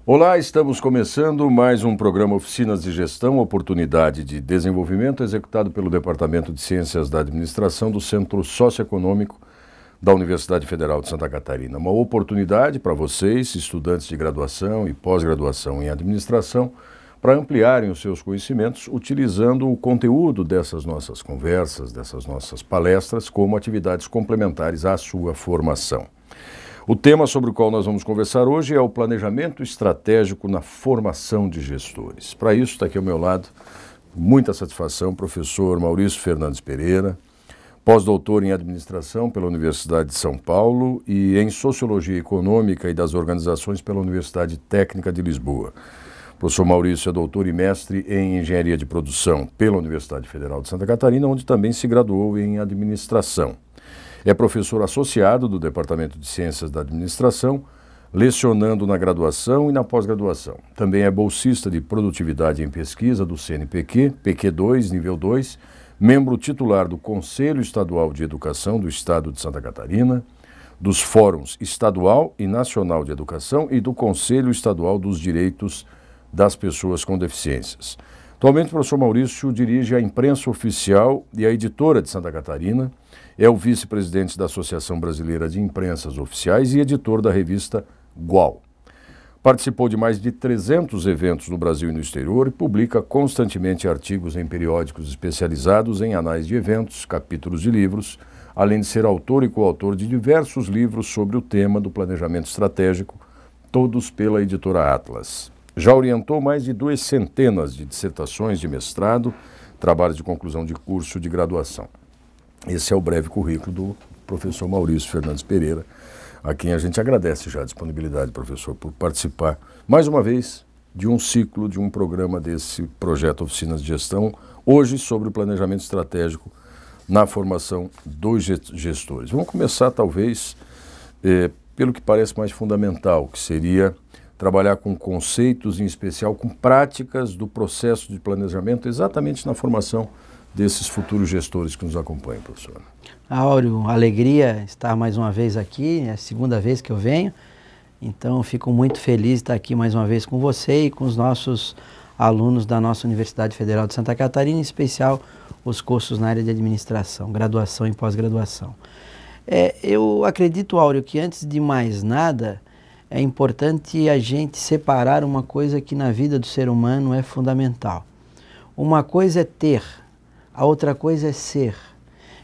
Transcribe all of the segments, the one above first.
Olá, estamos começando mais um programa Oficinas de Gestão, Oportunidade de Desenvolvimento, executado pelo Departamento de Ciências da Administração do Centro Socioeconômico da Universidade Federal de Santa Catarina. Uma oportunidade para vocês, estudantes de graduação e pós-graduação em administração, para ampliarem os seus conhecimentos utilizando o conteúdo dessas nossas conversas, dessas nossas palestras, como atividades complementares à sua formação. O tema sobre o qual nós vamos conversar hoje é o planejamento estratégico na formação de gestores. Para isso, está aqui ao meu lado, muita satisfação, o professor Maurício Fernandes Pereira, pós-doutor em administração pela Universidade de São Paulo e em sociologia econômica e das organizações pela Universidade Técnica de Lisboa. O professor Maurício é doutor e mestre em engenharia de produção pela Universidade Federal de Santa Catarina, onde também se graduou em administração. É professor associado do Departamento de Ciências da Administração, lecionando na graduação e na pós-graduação. Também é bolsista de produtividade em pesquisa do CNPq, PQ2, nível 2, membro titular do Conselho Estadual de Educação do Estado de Santa Catarina, dos Fóruns Estadual e Nacional de Educação e do Conselho Estadual dos Direitos das Pessoas com Deficiências. Atualmente, o professor Maurício dirige a Imprensa Oficial e a Editora de Santa Catarina, é o vice-presidente da Associação Brasileira de Imprensas Oficiais e editor da revista GUAL. Participou de mais de 300 eventos no Brasil e no exterior e publica constantemente artigos em periódicos especializados em anais de eventos, capítulos de livros, além de ser autor e coautor de diversos livros sobre o tema do planejamento estratégico, todos pela editora Atlas. Já orientou mais de 200 de dissertações de mestrado, trabalhos de conclusão de curso de graduação. Esse é o breve currículo do professor Maurício Fernandes Pereira, a quem a gente agradece já a disponibilidade, professor, por participar, mais uma vez, de um ciclo, de um programa desse projeto Oficinas de Gestão, hoje sobre o planejamento estratégico na formação dos gestores. Vamos começar, talvez, pelo que parece mais fundamental, que seria trabalhar com conceitos, em especial com práticas do processo de planejamento, exatamente na formação desses futuros gestores que nos acompanham, professor. Áureo, alegria estar mais uma vez aqui, é a segunda vez que eu venho, então fico muito feliz de estar aqui mais uma vez com você e com os nossos alunos da nossa Universidade Federal de Santa Catarina, em especial os cursos na área de administração, graduação e pós-graduação. Eu acredito, Áureo, que antes de mais nada, é importante a gente separar uma coisa que na vida do ser humano é fundamental. Uma coisa é ter, a outra coisa é ser.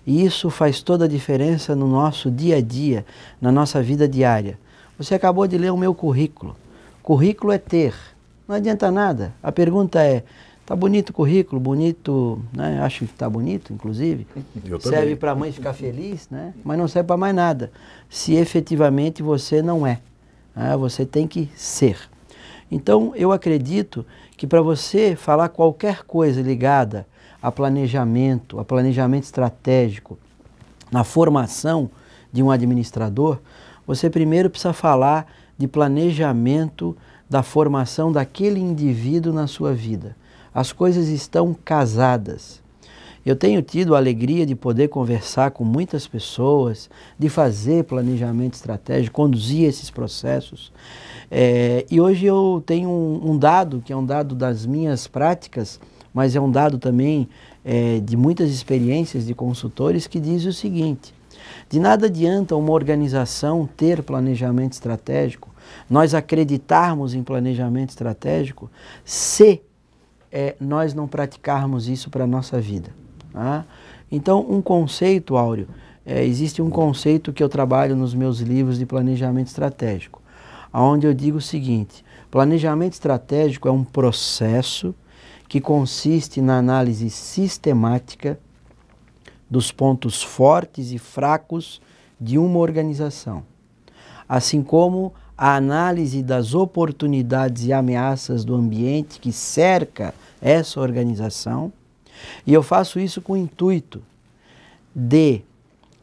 E isso faz toda a diferença no nosso dia a dia, na nossa vida diária. Você acabou de ler o meu currículo. Currículo é ter, não adianta nada. A pergunta é, tá bonito o currículo? Bonito, né? Acho que tá bonito, inclusive. Serve para a mãe ficar feliz, né? Mas não serve para mais nada, se efetivamente você não é. Você tem que ser. Então, eu acredito que para você falar qualquer coisa ligada a planejamento estratégico, na formação de um administrador, você primeiro precisa falar de planejamento da formação daquele indivíduo na sua vida. As coisas estão casadas. Eu tenho tido a alegria de poder conversar com muitas pessoas, de fazer planejamento estratégico, conduzir esses processos. E hoje eu tenho um dado, que é um dado das minhas práticas, mas é um dado também de muitas experiências de consultores, que diz o seguinte: de nada adianta uma organização ter planejamento estratégico, nós acreditarmos em planejamento estratégico, se nós não praticarmos isso para a nossa vida. Então, um conceito, Áureo, existe um conceito que eu trabalho nos meus livros de planejamento estratégico, onde eu digo o seguinte: planejamento estratégico é um processo que consiste na análise sistemática dos pontos fortes e fracos de uma organização, assim como a análise das oportunidades e ameaças do ambiente que cerca essa organização. E eu faço isso com o intuito de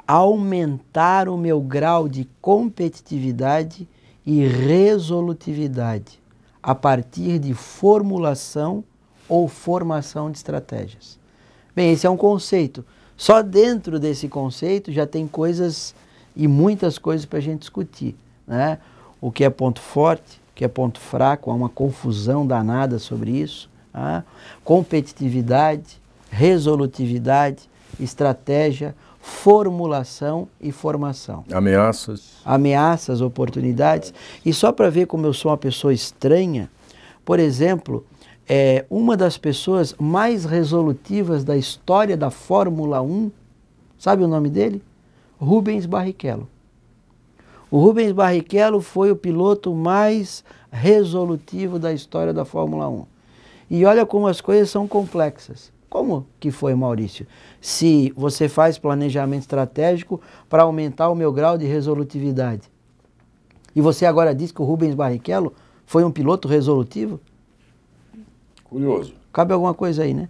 aumentar o meu grau de competitividade e resolutividade a partir de formulação ou formação de estratégias. Bem, esse é um conceito. Só dentro desse conceito já tem coisas e muitas coisas para a gente discutir, né? O que é ponto forte, que é ponto fraco, há uma confusão danada sobre isso. Tá? Competitividade, resolutividade, estratégia, formulação e formação. Ameaças. Ameaças, oportunidades. E só para ver como eu sou uma pessoa estranha, por exemplo, uma das pessoas mais resolutivas da história da Fórmula 1, sabe o nome dele? Rubens Barrichello. O Rubens Barrichello foi o piloto mais resolutivo da história da Fórmula 1. E olha como as coisas são complexas. Como que foi, Maurício? Se você faz planejamento estratégico para aumentar o meu grau de resolutividade. E você agora diz que o Rubens Barrichello foi um piloto resolutivo? Curioso. Cabe alguma coisa aí, né?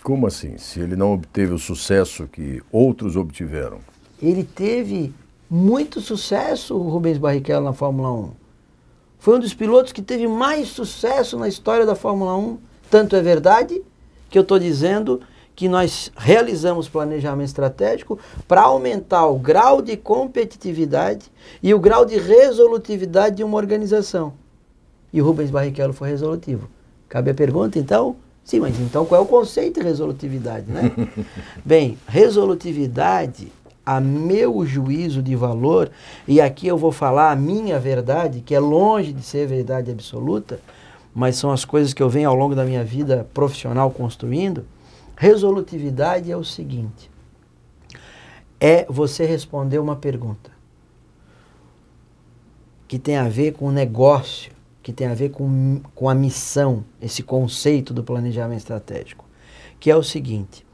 Como assim? Se ele não obteve o sucesso que outros obtiveram? Ele teve muito sucesso, o Rubens Barrichello, na Fórmula 1. Foi um dos pilotos que teve mais sucesso na história da Fórmula 1. Tanto é verdade que eu estou dizendo que nós realizamos planejamento estratégico para aumentar o grau de competitividade e o grau de resolutividade de uma organização. E o Rubens Barrichello foi resolutivo. Cabe a pergunta, então? Sim, mas então qual é o conceito de resolutividade, né? Bem, resolutividade, a meu juízo de valor, e aqui eu vou falar a minha verdade, que é longe de ser verdade absoluta, mas são as coisas que eu venho ao longo da minha vida profissional construindo. Resolutividade é o seguinte: é você responder uma pergunta que tem a ver com o negócio, que tem a ver com a missão, esse conceito do planejamento estratégico, que é o seguinte: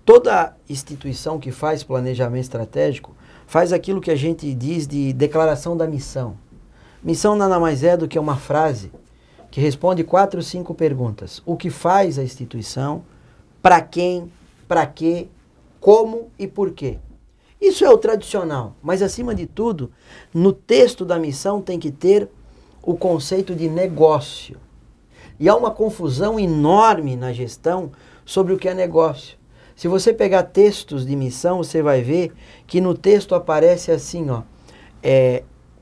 toda instituição que faz planejamento estratégico faz aquilo que a gente diz de declaração da missão. Missão nada mais é do que uma frase que responde 4 ou 5 perguntas. O que faz a instituição, para quem, para quê, como e por quê. Isso é o tradicional, mas acima de tudo, no texto da missão tem que ter o conceito de negócio. E há uma confusão enorme na gestão sobre o que é negócio. Se você pegar textos de missão, você vai ver que no texto aparece assim, ó,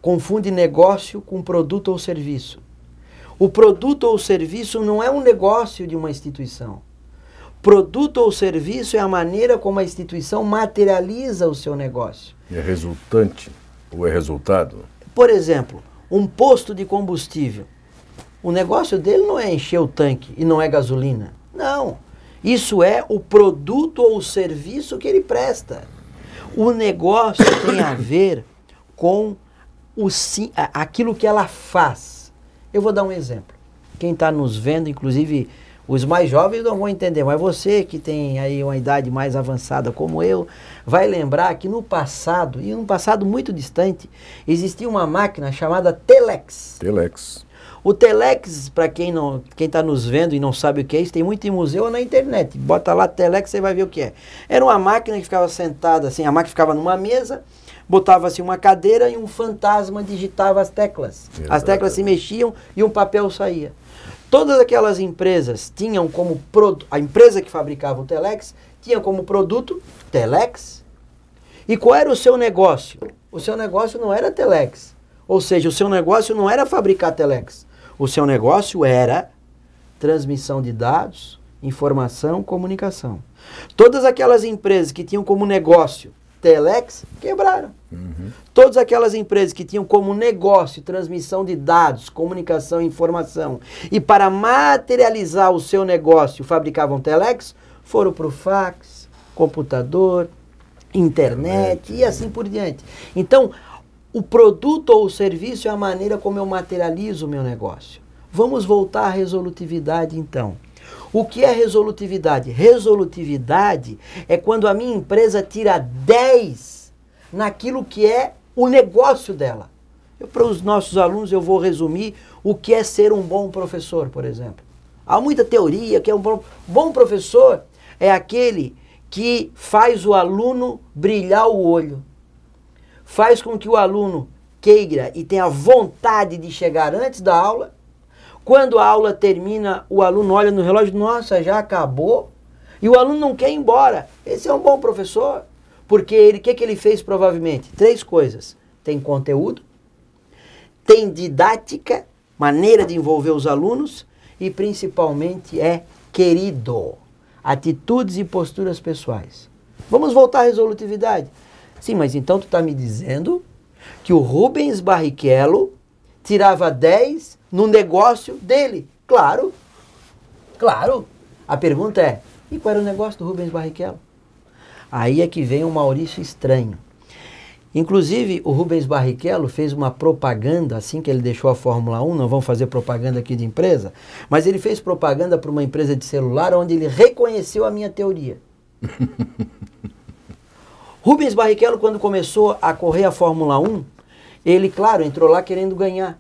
confunde negócio com produto ou serviço. O produto ou serviço não é um negócio de uma instituição. Produto ou serviço é a maneira como a instituição materializa o seu negócio. É resultante ou é resultado? Por exemplo, um posto de combustível. O negócio dele não é encher o tanque e não é gasolina. Não. Isso é o produto ou o serviço que ele presta. O negócio tem a ver com aquilo que ela faz. Eu vou dar um exemplo. Quem está nos vendo, inclusive os mais jovens não vão entender, mas você que tem aí uma idade mais avançada como eu, vai lembrar que no passado, e num passado muito distante, existia uma máquina chamada Telex. Telex. O Telex, para quem está nos vendo e não sabe o que é isso, tem muito em museu ou na internet. Bota lá Telex, você vai ver o que é. Era uma máquina que ficava sentada assim, a máquina ficava numa mesa, botava-se uma cadeira e um fantasma digitava as teclas. Exatamente. As teclas se mexiam e um papel saía. Todas aquelas empresas tinham como produto, a empresa que fabricava o Telex tinha como produto Telex. E qual era o seu negócio? O seu negócio não era Telex. Ou seja, o seu negócio não era fabricar Telex. O seu negócio era transmissão de dados, informação, comunicação. Todas aquelas empresas que tinham como negócio Telex quebraram. Todas aquelas empresas que tinham como negócio transmissão de dados, comunicação e informação, e para materializar o seu negócio fabricavam Telex, foram para o fax, computador, internet e assim por diante. Então, o produto ou o serviço é a maneira como eu materializo o meu negócio. Vamos voltar à resolutividade então. O que é resolutividade? Resolutividade é quando a minha empresa tira 10 naquilo que é o negócio dela. Para os nossos alunos eu vou resumir o que é ser um bom professor, por exemplo. Há muita teoria que é um bom professor é aquele que faz o aluno brilhar o olho. Faz com que o aluno queira e tenha vontade de chegar antes da aula. Quando a aula termina, o aluno olha no relógio, nossa, já acabou. E o aluno não quer ir embora. Esse é um bom professor. Porque o que ele fez provavelmente? 3 coisas. Tem conteúdo, tem didática, maneira de envolver os alunos e principalmente é querido. Atitudes e posturas pessoais. Vamos voltar à resolutividade. Sim, mas então tu está me dizendo que o Rubens Barrichello tirava 10 no negócio dele. Claro, claro. A pergunta é, e qual era o negócio do Rubens Barrichello? Aí é que vem o Maurício Estranho. Inclusive, o Rubens Barrichello fez uma propaganda, assim que ele deixou a Fórmula 1, não vamos fazer propaganda aqui de empresa, mas ele fez propaganda para uma empresa de celular onde ele reconheceu a minha teoria. Rubens Barrichello, quando começou a correr a Fórmula 1, ele, claro, entrou lá querendo ganhar.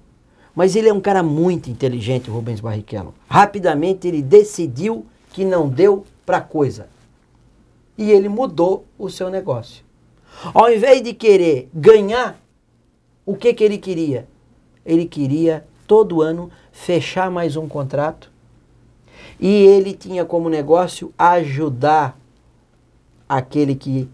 Mas ele é um cara muito inteligente, o Rubens Barrichello. Rapidamente ele decidiu que não deu para coisa. E ele mudou o seu negócio. Ao invés de querer ganhar, o que ele queria? Ele queria, todo ano, fechar mais um contrato. E ele tinha como negócio ajudar aquele que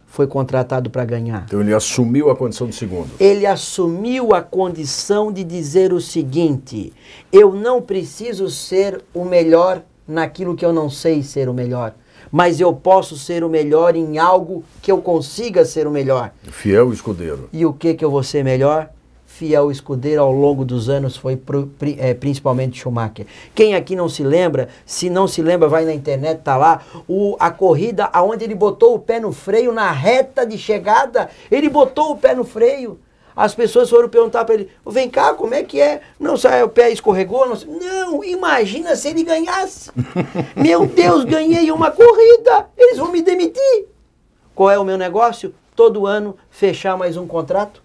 foi contratado para ganhar. Então ele assumiu a condição de segundo. Ele assumiu a condição de dizer o seguinte: eu não preciso ser o melhor naquilo que eu não sei ser o melhor, mas eu posso ser o melhor em algo que eu consiga ser o melhor. Fiel escudeiro. E o que eu vou ser melhor? Fiel escudeiro ao longo dos anos foi principalmente Schumacher. Quem aqui não se lembra, se não se lembra, vai na internet, tá lá, a corrida onde ele botou o pé no freio na reta de chegada, ele botou o pé no freio. As pessoas foram perguntar para ele, vem cá, como é que é? Não, o pé escorregou? Não, imagina se ele ganhasse. Meu Deus, ganhei uma corrida, eles vão me demitir. Qual é o meu negócio? Todo ano fechar mais um contrato.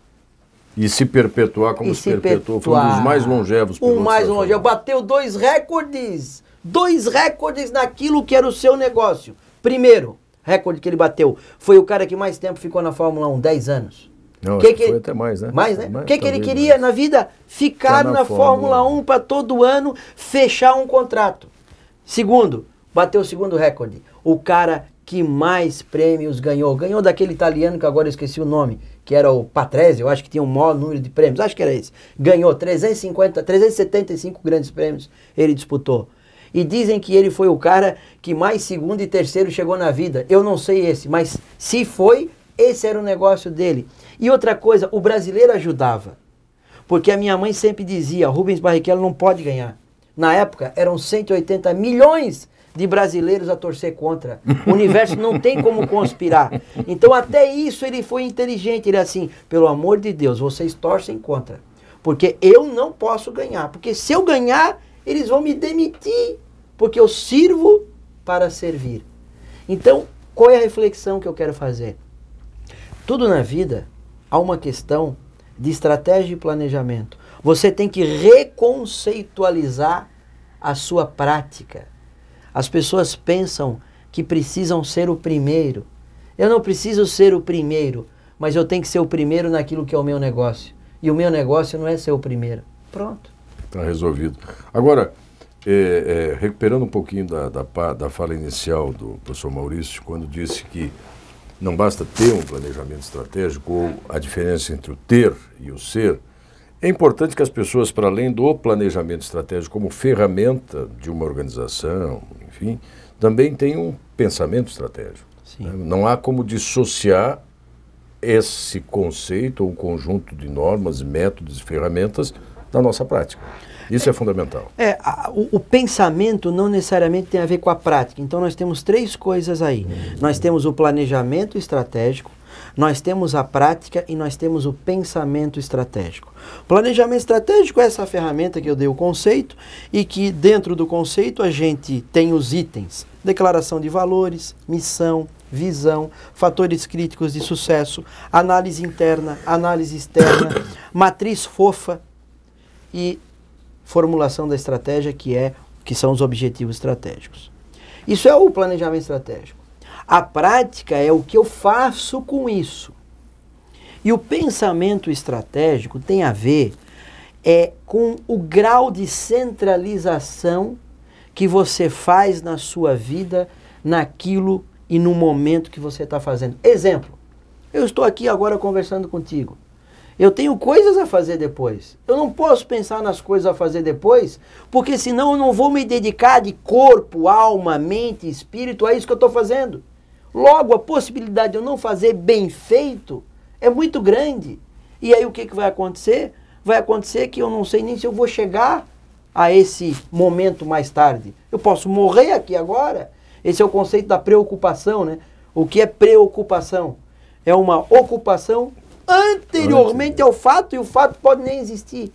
E se perpetuar como se perpetuou. Foi um dos mais longevos. O mais longevo. Bateu 2 recordes. 2 recordes naquilo que era o seu negócio. Primeiro recorde que ele bateu foi o cara que mais tempo ficou na Fórmula 1, 10 anos. Não, foi até mais, né? Mais, né? O que ele queria na vida? Ficar na Fórmula 1 para todo ano fechar um contrato. Segundo, bateu o segundo recorde. O cara que mais prêmios ganhou. Ganhou daquele italiano que agora eu esqueci o nome, que era o Patrese, eu acho que tinha o maior número de prêmios, acho que era esse. Ganhou 375 grandes prêmios, ele disputou. E dizem que ele foi o cara que mais segundo e terceiro chegou na vida. Eu não sei esse, mas se foi, esse era o negócio dele. E outra coisa, o brasileiro ajudava. Porque a minha mãe sempre dizia, Rubens Barrichello não pode ganhar. Na época, eram 180 milhões de brasileiros a torcer contra. O universo não tem como conspirar. Então até isso ele foi inteligente. Ele assim, pelo amor de Deus, vocês torcem contra. Porque eu não posso ganhar. Porque se eu ganhar, eles vão me demitir. Porque eu sirvo para servir. Então, qual é a reflexão que eu quero fazer? Tudo na vida há uma questão de estratégia e planejamento. Você tem que reconceitualizar a sua prática. As pessoas pensam que precisam ser o primeiro. Eu não preciso ser o primeiro, mas eu tenho que ser o primeiro naquilo que é o meu negócio. E o meu negócio não é ser o primeiro. Pronto. Está resolvido. Agora, recuperando um pouquinho da fala inicial do professor Maurício, quando disse que não basta ter um planejamento estratégico ou a diferença entre o ter e o ser, é importante que as pessoas, para além do planejamento estratégico como ferramenta de uma organização, enfim, também tenham um pensamento estratégico. Né? Não há como dissociar esse conceito ou um conjunto de normas, métodos e ferramentas da nossa prática. Isso é fundamental. O pensamento não necessariamente tem a ver com a prática. Então nós temos 3 coisas aí. Nós temos o planejamento estratégico, nós temos a prática e nós temos o pensamento estratégico. O planejamento estratégico é essa ferramenta que eu dei o conceito e que dentro do conceito a gente tem os itens. Declaração de valores, missão, visão, fatores críticos de sucesso, análise interna, análise externa, matriz fofa e formulação da estratégia que são os objetivos estratégicos. Isso é o planejamento estratégico. A prática é o que eu faço com isso. E o pensamento estratégico tem a ver com o grau de centralização que você faz na sua vida, naquilo e no momento que você está fazendo. Exemplo, eu estou aqui agora conversando contigo. Eu tenho coisas a fazer depois. Eu não posso pensar nas coisas a fazer depois, porque senão eu não vou me dedicar de corpo, alma, mente, espírito a isso que eu estou fazendo. Logo, a possibilidade de eu não fazer bem feito é muito grande. E aí o que vai acontecer? Vai acontecer que eu não sei nem se eu vou chegar a esse momento mais tarde. Eu posso morrer aqui agora. Esse é o conceito da preocupação, né? O que é preocupação? É uma ocupação anteriormente ao fato, e o fato pode nem existir.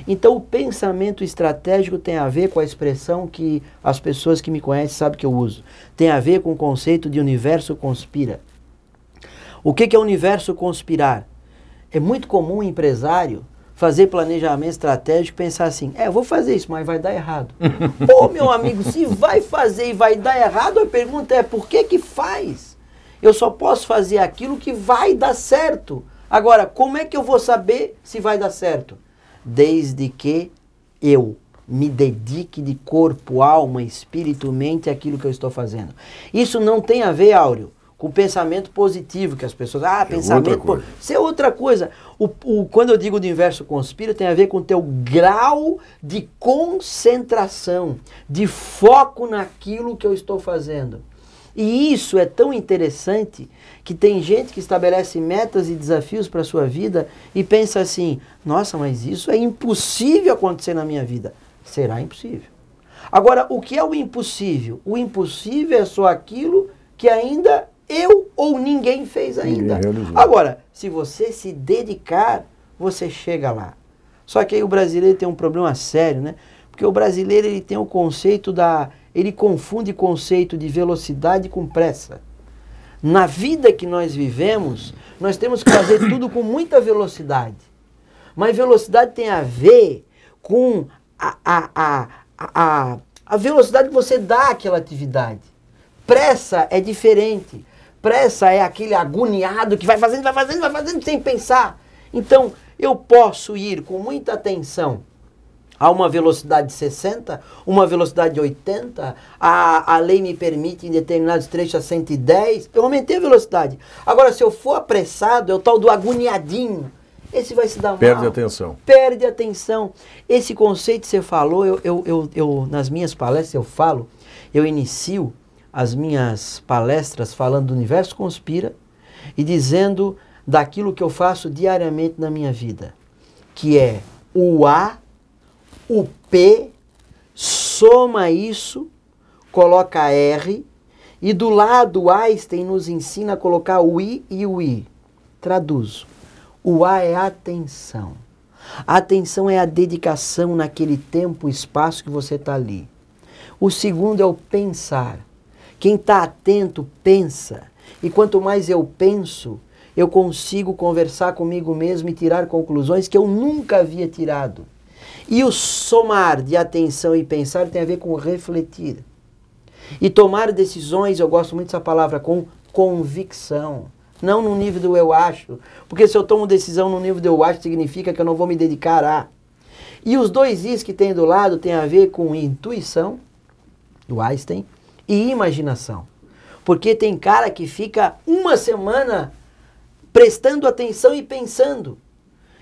Então o pensamento estratégico tem a ver com a expressão que as pessoas que me conhecem sabem que eu uso. Tem a ver com o conceito de universo conspira. O que é o universo conspirar? É muito comum o empresário fazer planejamento estratégico e pensar assim, eu vou fazer isso, mas vai dar errado. Pô, meu amigo, se vai fazer e vai dar errado, a pergunta é por que faz? Eu só posso fazer aquilo que vai dar certo. Agora, como é que eu vou saber se vai dar certo? Desde que eu me dedique de corpo, alma, espírito, mente àquilo que eu estou fazendo. Isso não tem a ver, Áureo, com pensamento positivo, que as pessoas... pensamento positivo. Isso é outra coisa. Quando eu digo do universo conspira, tem a ver com o teu grau de concentração, de foco naquilo que eu estou fazendo. E isso é tão interessante que tem gente que estabelece metas e desafios para a sua vida e pensa assim, nossa, mas isso é impossível acontecer na minha vida. Será impossível. Agora, o que é o impossível? O impossível é só aquilo que ainda eu ou ninguém fez ainda. Agora, se você se dedicar, você chega lá. Só que aí o brasileiro tem um problema sério, né? Porque o brasileiro ele tem o conceito ele confunde conceito de velocidade com pressa. Na vida que nós vivemos, nós temos que fazer tudo com muita velocidade. Mas velocidade tem a ver com a velocidade que você dá àquela atividade. Pressa é diferente. Pressa é aquele agoniado que vai fazendo sem pensar. Então, eu posso ir com muita atenção a uma velocidade de 60, uma velocidade de 80, a lei me permite em determinados trechos a 110, eu aumentei a velocidade. Agora, se eu for apressado, é o tal do agoniadinho, esse vai se dar mal. Perde atenção. Perde atenção. Esse conceito que você falou, eu nas minhas palestras eu inicio as minhas palestras falando do universo conspira e dizendo daquilo que eu faço diariamente na minha vida, que é o A, o P, soma isso, coloca R, e do lado Einstein nos ensina a colocar o I e o I. Traduzo. O A é atenção. A atenção é a dedicação naquele tempo e espaço que você está ali. O segundo é o pensar. Quem está atento, pensa. E quanto mais eu penso, eu consigo conversar comigo mesmo e tirar conclusões que eu nunca havia tirado. E o somar de atenção e pensar tem a ver com refletir. E tomar decisões, eu gosto muito dessa palavra, com convicção. Não no nível do eu acho. Porque se eu tomo decisão no nível do eu acho, significa que eu não vou me dedicar a. E os dois Is que tem do lado tem a ver com intuição, do Einstein, e imaginação. Porque tem cara que fica uma semana prestando atenção e pensando.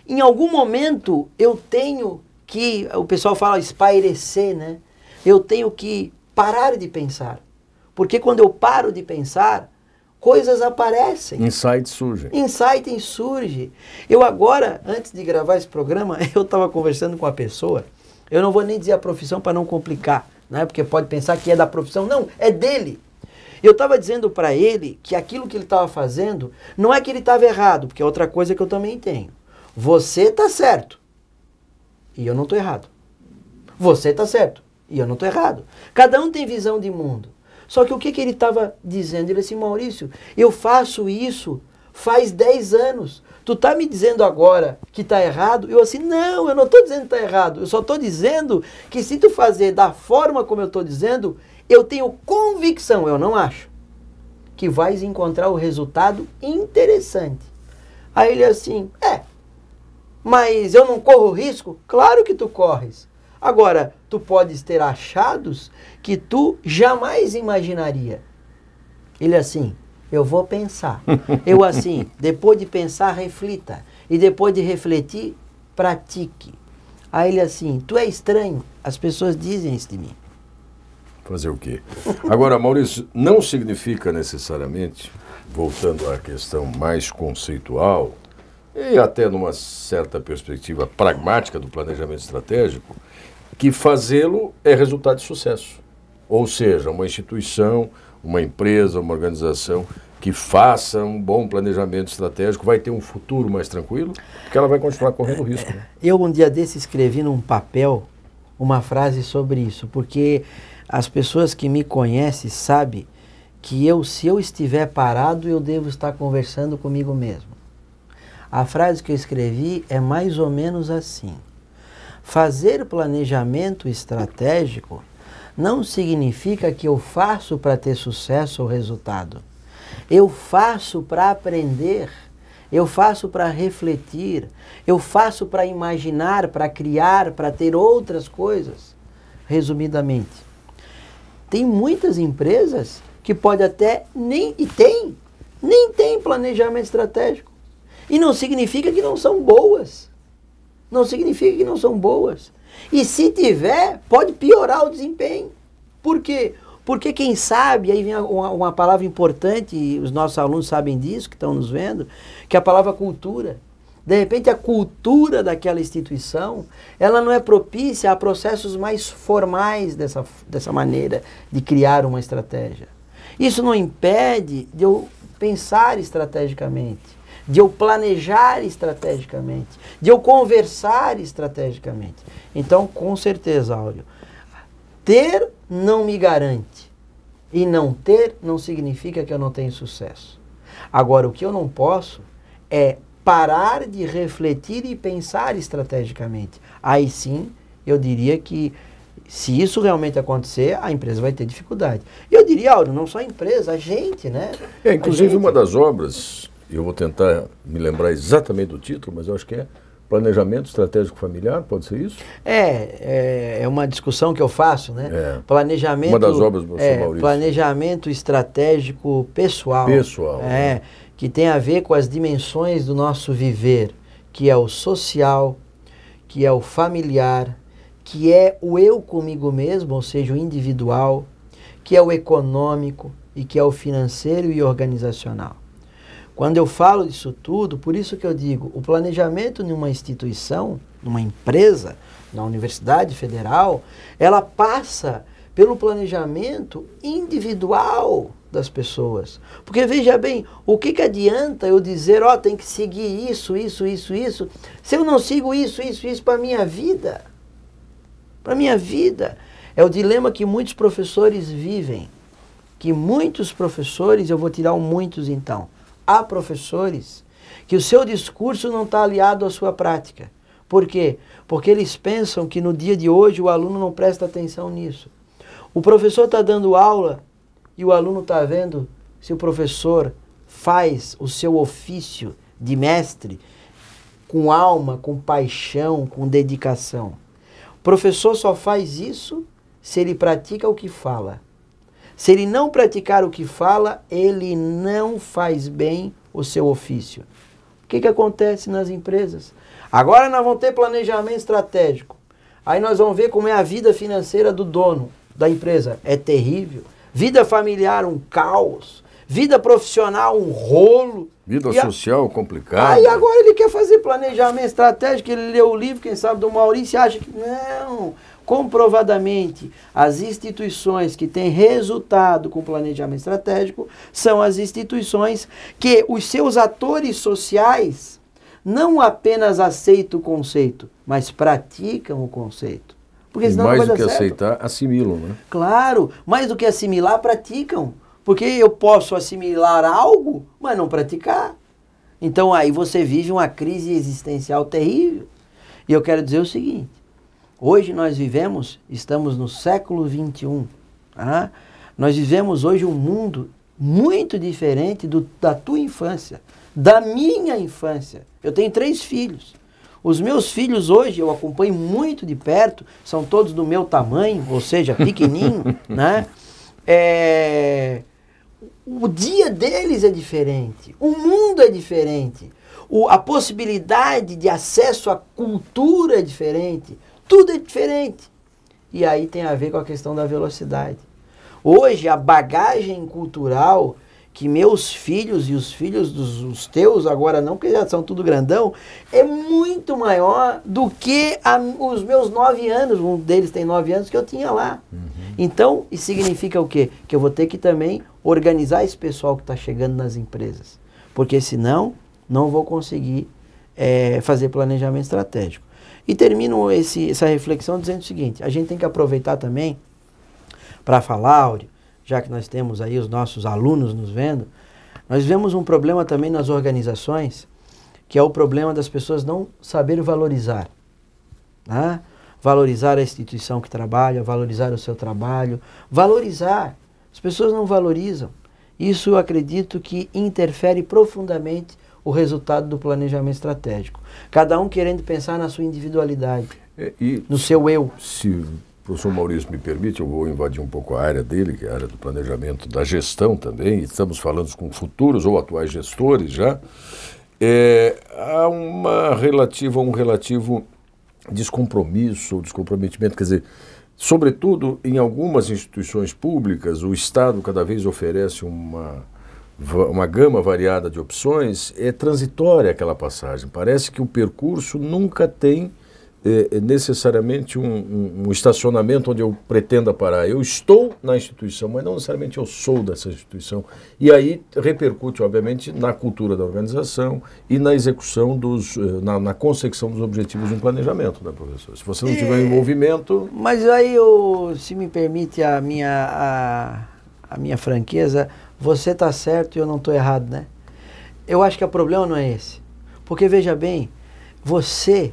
Em algum momento eu tenho que, o pessoal fala espairecer, né? Eu tenho que parar de pensar. Porque quando eu paro de pensar, coisas aparecem. Insights surgem. Insight surge. Eu agora, antes de gravar esse programa, eu estava conversando com uma pessoa, eu não vou nem dizer a profissão para não complicar, né? Porque pode pensar que é da profissão. Não, é dele. Eu estava dizendo para ele que aquilo que ele estava fazendo, não é que ele estava errado, porque é outra coisa que eu também tenho. Você está certo. E eu não estou errado. Você está certo. E eu não estou errado. Cada um tem visão de mundo. Só que o que ele estava dizendo? Ele disse, Maurício, eu faço isso faz 10 anos. Tu está me dizendo agora que está errado? Eu assim, não, eu não estou dizendo que está errado. Eu só estou dizendo que se tu fazer da forma como eu estou dizendo, eu tenho convicção, eu não acho, que vais encontrar o resultado interessante. Aí ele assim, mas eu não corro risco? Claro que tu corres. Agora, tu podes ter achados que tu jamais imaginaria. Ele assim, eu vou pensar. Eu assim, depois de pensar, reflita. e depois de refletir, pratique. Aí ele assim, tu é estranho, as pessoas dizem isso de mim. Fazer o quê? Agora, Maurício, não significa necessariamente, voltando à questão mais conceitual, e até numa certa perspectiva pragmática do planejamento estratégico, que fazê-lo é resultado de sucesso. Ou seja, uma instituição, uma empresa, uma organização que faça um bom planejamento estratégico vai ter um futuro mais tranquilo, porque ela vai continuar correndo risco. Né? Eu um dia desse escrevi num papel uma frase sobre isso, porque as pessoas que me conhecem sabem que se eu estiver parado, eu devo estar conversando comigo mesmo. A frase que eu escrevi é mais ou menos assim: fazer planejamento estratégico não significa que eu faço para ter sucesso ou resultado. Eu faço para aprender, eu faço para refletir, eu faço para imaginar, para criar, para ter outras coisas. Resumidamente, tem muitas empresas que pode até nem tem planejamento estratégico. E não significa que não são boas. Não significa que não são boas. E se tiver, pode piorar o desempenho. Por quê? Porque quem sabe, aí vem uma palavra importante, e os nossos alunos sabem disso, que estão nos vendo, que é a palavra cultura. De repente a cultura daquela instituição, ela não é propícia a processos mais formais dessa maneira de criar uma estratégia. Isso não impede de eu pensar estrategicamente, de eu planejar estrategicamente, de eu conversar estrategicamente. Então, com certeza, Áureo, ter não me garante. E não ter não significa que eu não tenho sucesso. Agora, o que eu não posso é parar de refletir e pensar estrategicamente. Aí sim, eu diria que se isso realmente acontecer, a empresa vai ter dificuldade. E eu diria, Áureo, não só a empresa, a gente, né? Inclusive, uma das obras, eu vou tentar me lembrar exatamente do título, mas eu acho que é Planejamento Estratégico Familiar, pode ser isso? É uma discussão que eu faço, né? Planejamento, uma das obras do Maurício. Planejamento Estratégico Pessoal. Pessoal. Que tem a ver com as dimensões do nosso viver, que é o social, que é o familiar, que é o eu comigo mesmo, ou seja, o individual, que é o econômico e que é o financeiro e organizacional. Quando eu falo disso tudo, por isso que eu digo, o planejamento numa instituição, numa empresa, na Universidade Federal, ela passa pelo planejamento individual das pessoas. Porque veja bem, o que adianta eu dizer, tem que seguir isso, se eu não sigo isso para a minha vida? Para a minha vida. É o dilema que muitos professores vivem. Que muitos professores, eu vou tirar muitos então, há professores que o seu discurso não está aliado à sua prática. Por quê? Porque eles pensam que no dia de hoje o aluno não presta atenção nisso. O professor está dando aula e o aluno está vendo se o professor faz o seu ofício de mestre com alma, com paixão, com dedicação. O professor só faz isso se ele pratica o que fala. Se ele não praticar o que fala, ele não faz bem o seu ofício. O que acontece nas empresas? Agora nós vamos ter planejamento estratégico. Aí nós vamos ver como é a vida financeira do dono da empresa. É terrível. Vida familiar, um caos. Vida profissional, um rolo. Vida social complicada. Aí agora ele quer fazer planejamento estratégico, ele leu o livro, quem sabe, do Maurício, e acha que não. Comprovadamente, as instituições que têm resultado com planejamento estratégico são as instituições que os seus atores sociais não apenas aceitam o conceito, mas praticam o conceito. Porque senão mais não vai do que dar certo. Aceitar, assimilam, né? Claro, mais do que assimilar, praticam. Porque eu posso assimilar algo, mas não praticar. Então aí você vive uma crise existencial terrível. E eu quero dizer o seguinte, hoje nós estamos no século XXI. Nós vivemos hoje um mundo muito diferente da tua infância, da minha infância. Eu tenho 3 filhos. Os meus filhos hoje, eu acompanho muito de perto, são todos do meu tamanho, ou seja, pequenininho, né? O dia deles é diferente, o mundo é diferente. A possibilidade de acesso à cultura é diferente. Tudo é diferente. E aí tem a ver com a questão da velocidade. Hoje, a bagagem cultural que meus filhos e os filhos dos teus, agora não, porque já são tudo grandão, é muito maior do que os meus 9 anos, um deles tem 9 anos, que eu tinha lá. Então, isso significa o quê? Que eu vou ter que também organizar esse pessoal que está chegando nas empresas. Porque senão, não vou conseguir fazer planejamento estratégico. E termino essa reflexão dizendo o seguinte, a gente tem que aproveitar também para falar, Áureo, já que nós temos aí os nossos alunos nos vendo, nós vemos um problema também nas organizações, que é o problema das pessoas não saberem valorizar. Né? Valorizar a instituição que trabalha, valorizar o seu trabalho, valorizar. As pessoas não valorizam. Isso eu acredito que interfere profundamente o resultado do planejamento estratégico. Cada um querendo pensar na sua individualidade, no seu eu. Se o professor Maurício me permite, eu vou invadir um pouco a área dele, que é a área do planejamento da gestão também, e estamos falando com futuros ou atuais gestores já. Há um relativo descompromisso ou descomprometimento, quer dizer, sobretudo em algumas instituições públicas, o Estado cada vez oferece uma gama variada de opções, é transitória aquela passagem. Parece que o percurso nunca tem necessariamente um estacionamento onde eu pretenda parar. Eu estou na instituição, mas não necessariamente eu sou dessa instituição. E aí repercute, obviamente, na cultura da organização e na execução na consecução dos objetivos de um planejamento, né, professor? Se você não tiver envolvimento... Mas aí, se me permite a minha franqueza, você está certo e eu não estou errado, né? Eu acho que o problema não é esse. Porque, veja bem, você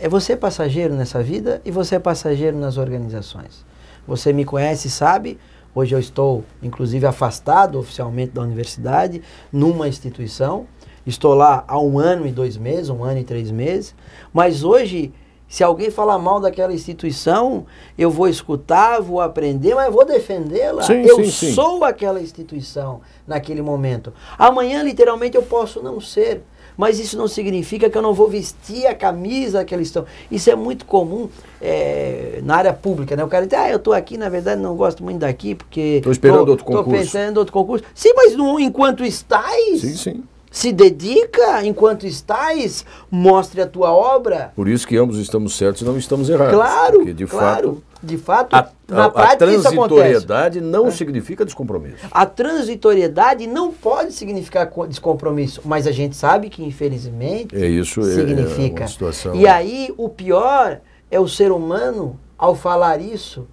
é passageiro nessa vida e você é passageiro nas organizações. Você me conhece e sabe, hoje eu estou, inclusive, afastado oficialmente da universidade, numa instituição. Estou lá há 1 ano e 2 meses, 1 ano e 3 meses. Mas hoje, se alguém falar mal daquela instituição, eu vou escutar, vou aprender, mas vou defendê-la. Eu sou aquela instituição naquele momento. Amanhã, literalmente, eu posso não ser. Mas isso não significa que eu não vou vestir a camisa daquela instituição. Isso é muito comum na área pública, né? O cara diz, eu estou aqui, na verdade, não gosto muito daqui, porque... Estou esperando outro concurso. Estou pensando em outro concurso. Sim, mas enquanto estás... Sim. Se dedica, enquanto estás, mostre a tua obra. Por isso que ambos estamos certos e não estamos errados. Claro, porque, de fato, na prática isso acontece. A transitoriedade não significa descompromisso. A transitoriedade não pode significar descompromisso, mas a gente sabe que, infelizmente, significa. Uma situação... E aí, o pior é o ser humano, ao falar isso,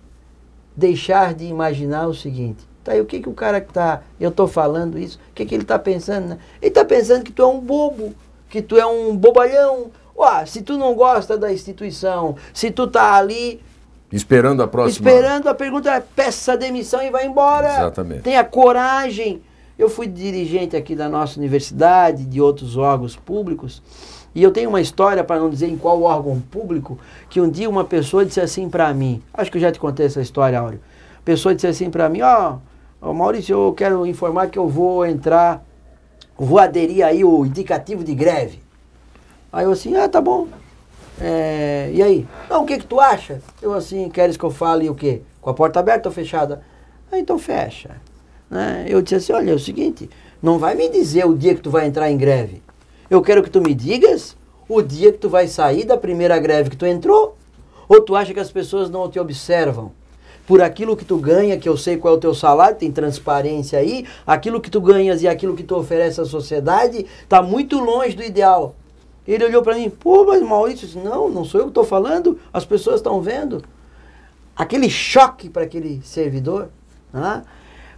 deixar de imaginar o seguinte... Tá, e o que o cara que eu estou falando isso, o que ele está pensando, né? Ele está pensando que tu é um bobo, que tu é um bobalhão. Se tu não gosta da instituição, se tu tá ali... Esperando a próxima... Esperando a pergunta, peça a demissão e vai embora. Exatamente. Tenha coragem. Eu fui dirigente aqui da nossa universidade, de outros órgãos públicos, e eu tenho uma história, para não dizer em qual órgão público, que um dia uma pessoa disse assim para mim, acho que eu já te contei essa história, Áureo. A pessoa disse assim para mim, Maurício, eu quero informar que eu vou aderir aí o indicativo de greve. Aí eu assim, tá bom. E aí? Não, o que tu acha? Eu assim, queres que eu fale o quê? Com a porta aberta ou fechada? Então fecha. Né? Eu disse assim, olha, é o seguinte, não vai me dizer o dia que tu vai entrar em greve. Eu quero que tu me digas o dia que tu vai sair da primeira greve que tu entrou. Ou tu acha que as pessoas não te observam? Por aquilo que tu ganha, que eu sei qual é o teu salário, tem transparência aí, aquilo que tu ganhas e aquilo que tu oferece à sociedade está muito longe do ideal. Ele olhou para mim, mas Maurício, disse, não sou eu que estou falando, as pessoas estão vendo. Aquele choque para aquele servidor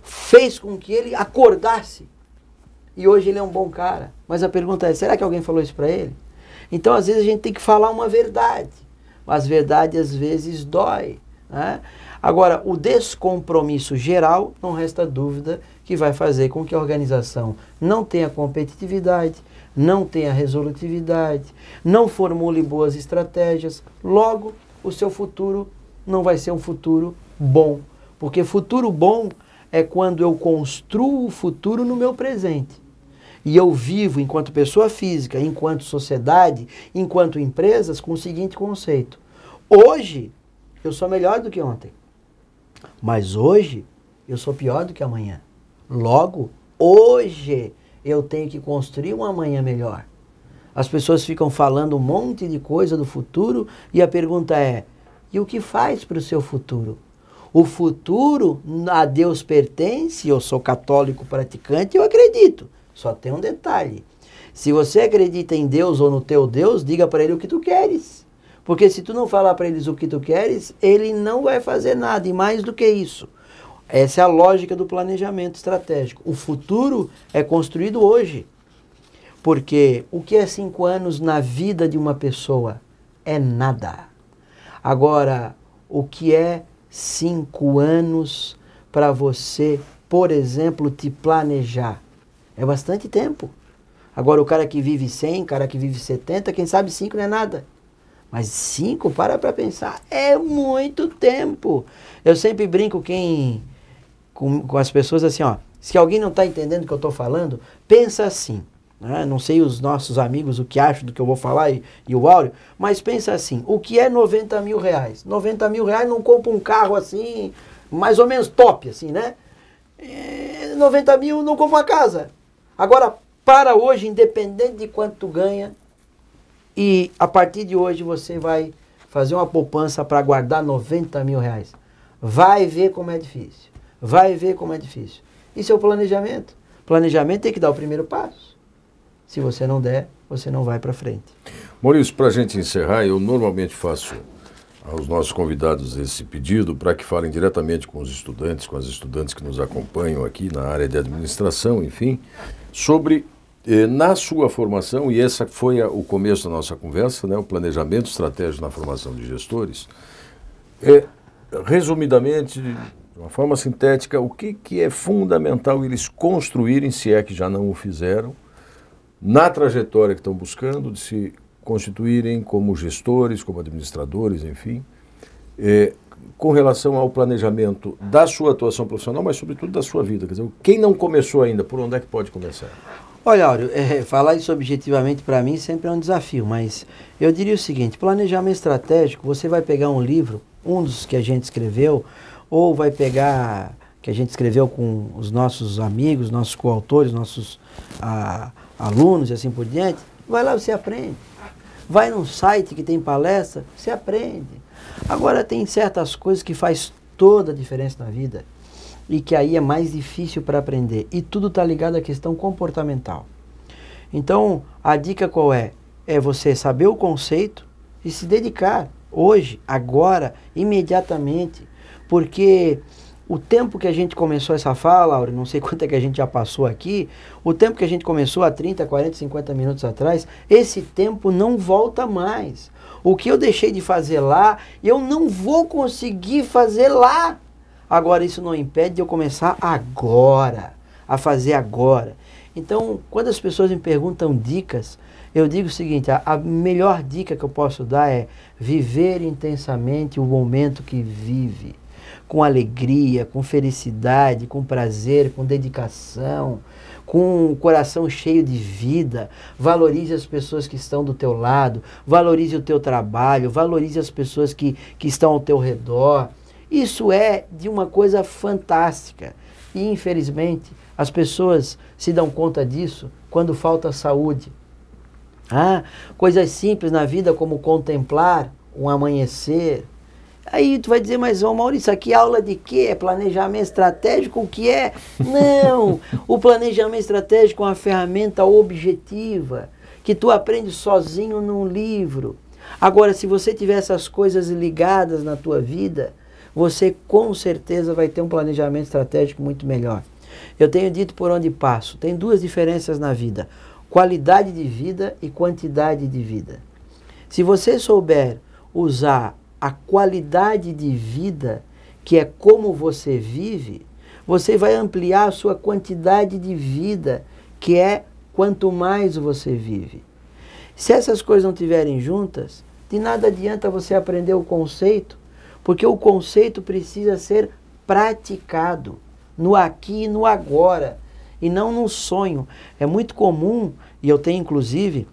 fez com que ele acordasse. E hoje ele é um bom cara. Mas a pergunta é, será que alguém falou isso para ele? Então, às vezes, a gente tem que falar uma verdade. Mas verdade, às vezes, dói. Né? Agora, o descompromisso geral, não resta dúvida que vai fazer com que a organização não tenha competitividade, não tenha resolutividade, não formule boas estratégias. Logo, o seu futuro não vai ser um futuro bom. Porque futuro bom é quando eu construo o futuro no meu presente. E eu vivo, enquanto pessoa física, enquanto sociedade, enquanto empresas, com o seguinte conceito. Hoje, eu sou melhor do que ontem. Mas hoje, eu sou pior do que amanhã. Logo, hoje, eu tenho que construir um amanhã melhor. As pessoas ficam falando um monte de coisa do futuro e a pergunta é, e o que faz para o seu futuro? O futuro a Deus pertence, eu sou católico praticante, eu acredito. Só tem um detalhe. Se você acredita em Deus ou no teu Deus, diga para ele o que tu queres. Porque se tu não falar para eles o que tu queres, ele não vai fazer nada. E mais do que isso, essa é a lógica do planejamento estratégico. O futuro é construído hoje. Porque o que é 5 anos na vida de uma pessoa? É nada. Agora, o que é 5 anos para você, por exemplo, te planejar? É bastante tempo. Agora, o cara que vive 100, o cara que vive 70, quem sabe 5 não é nada. Mas 5, para pensar, é muito tempo. Eu sempre brinco com as pessoas assim, ó, se alguém não está entendendo o que eu estou falando, pensa assim. Não sei os nossos amigos o que acham do que eu vou falar e o Áureo, mas pensa assim, o que é 90 mil reais? 90 mil reais não compra um carro assim, mais ou menos top, assim, né? 90 mil não compra uma casa. Agora, para hoje, independente de quanto tu ganha, e a partir de hoje você vai fazer uma poupança para guardar 90 mil reais. Vai ver como é difícil. Vai ver como é difícil. Isso é o planejamento. Planejamento tem que dar o primeiro passo. Se você não der, você não vai para frente. Maurício, para a gente encerrar, eu normalmente faço aos nossos convidados esse pedido para que falem diretamente com os estudantes, com as estudantes que nos acompanham aqui na área de administração, enfim, sobre, na sua formação, e esse foi o começo da nossa conversa, né, o planejamento estratégico na formação de gestores, resumidamente, de uma forma sintética, o que é fundamental eles construírem, se é que já não o fizeram, na trajetória que estão buscando, de se constituírem como gestores, como administradores, enfim, com relação ao planejamento da sua atuação profissional, mas sobretudo da sua vida. Quer dizer, quem não começou ainda, por onde é que pode começar? Olha, Áureo, falar isso objetivamente para mim sempre é um desafio, mas eu diria o seguinte, planejamento estratégico, você vai pegar um livro, um dos que a gente escreveu, ou vai pegar, que a gente escreveu com os nossos amigos, nossos coautores, nossos alunos e assim por diante, vai lá, você aprende. Vai num site que tem palestra, você aprende. Agora tem certas coisas que faz toda a diferença na vida e que aí é mais difícil para aprender. E tudo está ligado à questão comportamental. Então, a dica qual é? É você saber o conceito e se dedicar hoje, agora, imediatamente. Porque o tempo que a gente começou essa fala, Áureo, não sei quanto é que a gente já passou aqui, o tempo que a gente começou há 30, 40, 50 minutos atrás, esse tempo não volta mais. O que eu deixei de fazer lá, eu não vou conseguir fazer lá. Agora, isso não impede de eu começar agora, a fazer agora. Então, quando as pessoas me perguntam dicas, eu digo o seguinte, a melhor dica que eu posso dar é viver intensamente o momento que vive. Com alegria, com felicidade, com prazer, com dedicação, com o coração cheio de vida. Valorize as pessoas que estão do teu lado, valorize o teu trabalho, valorize as pessoas que estão ao teu redor. Isso é de uma coisa fantástica. E, infelizmente, as pessoas se dão conta disso quando falta saúde. Coisas simples na vida como contemplar um amanhecer. Aí tu vai dizer, mas Maurício, aqui aula de quê? É planejamento estratégico? O que é? Não! O planejamento estratégico é uma ferramenta objetiva, que tu aprende sozinho num livro. Agora, se você tiver essas coisas ligadas na tua vida, você com certeza vai ter um planejamento estratégico muito melhor. Eu tenho dito por onde passo, tem 2 diferenças na vida, qualidade de vida e quantidade de vida. Se você souber usar a qualidade de vida, que é como você vive, você vai ampliar a sua quantidade de vida, que é quanto mais você vive. Se essas coisas não estiverem juntas, de nada adianta você aprender o conceito, porque o conceito precisa ser praticado no aqui e no agora. e não num sonho. É muito comum, e eu tenho inclusive,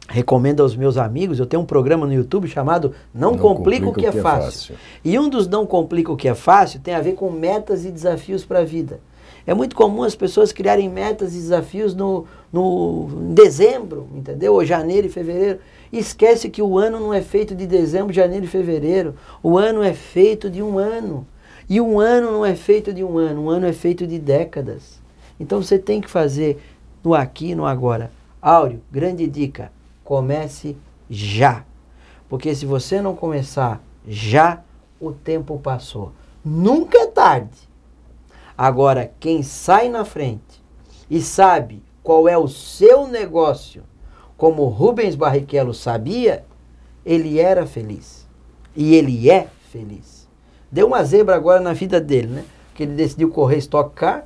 recomendo aos meus amigos, eu tenho um programa no YouTube chamado Não Complica o que é Fácil. E um dos Não Complica o que é Fácil tem a ver com metas e desafios para a vida. É muito comum as pessoas criarem metas e desafios em dezembro, entendeu? Ou janeiro e fevereiro. E esquece que o ano não é feito de dezembro, janeiro e fevereiro. O ano é feito de um ano. E um ano não é feito de um ano é feito de décadas. Então você tem que fazer no aqui e no agora. Áureo, grande dica, comece já. Porque se você não começar já, o tempo passou. Nunca é tarde. Agora, quem sai na frente e sabe qual é o seu negócio, como Rubens Barrichello sabia, ele era feliz. E ele é feliz. Deu uma zebra agora na vida dele, né? Porque ele decidiu correr Stock Car,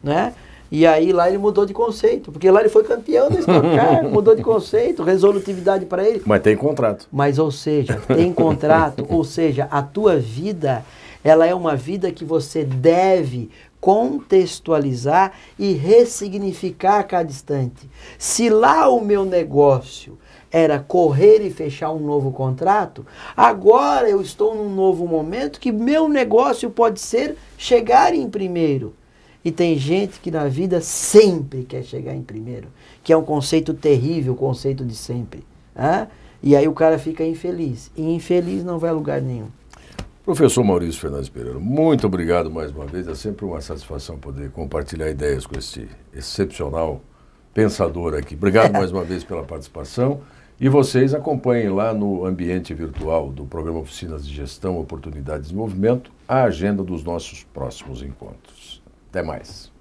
né? E aí lá ele mudou de conceito, porque lá ele foi campeão da Stock Car, mudou de conceito, resolutividade para ele. Mas tem contrato. Mas, ou seja, tem contrato, ou seja, a tua vida, ela é uma vida que você deve contextualizar e ressignificar a cada instante. Se lá o meu negócio era correr e fechar um novo contrato, agora eu estou num novo momento que meu negócio pode ser chegar em primeiro. E tem gente que na vida sempre quer chegar em primeiro, que é um conceito terrível, o conceito de sempre. E aí o cara fica infeliz. E infeliz não vai a lugar nenhum. Professor Maurício Fernandes Pereira, muito obrigado mais uma vez. É sempre uma satisfação poder compartilhar ideias com esse excepcional pensador aqui. Obrigado mais uma vez pela participação. E vocês acompanhem lá no ambiente virtual do programa Oficinas de Gestão, Oportunidade e Desenvolvimento a agenda dos nossos próximos encontros. Até mais.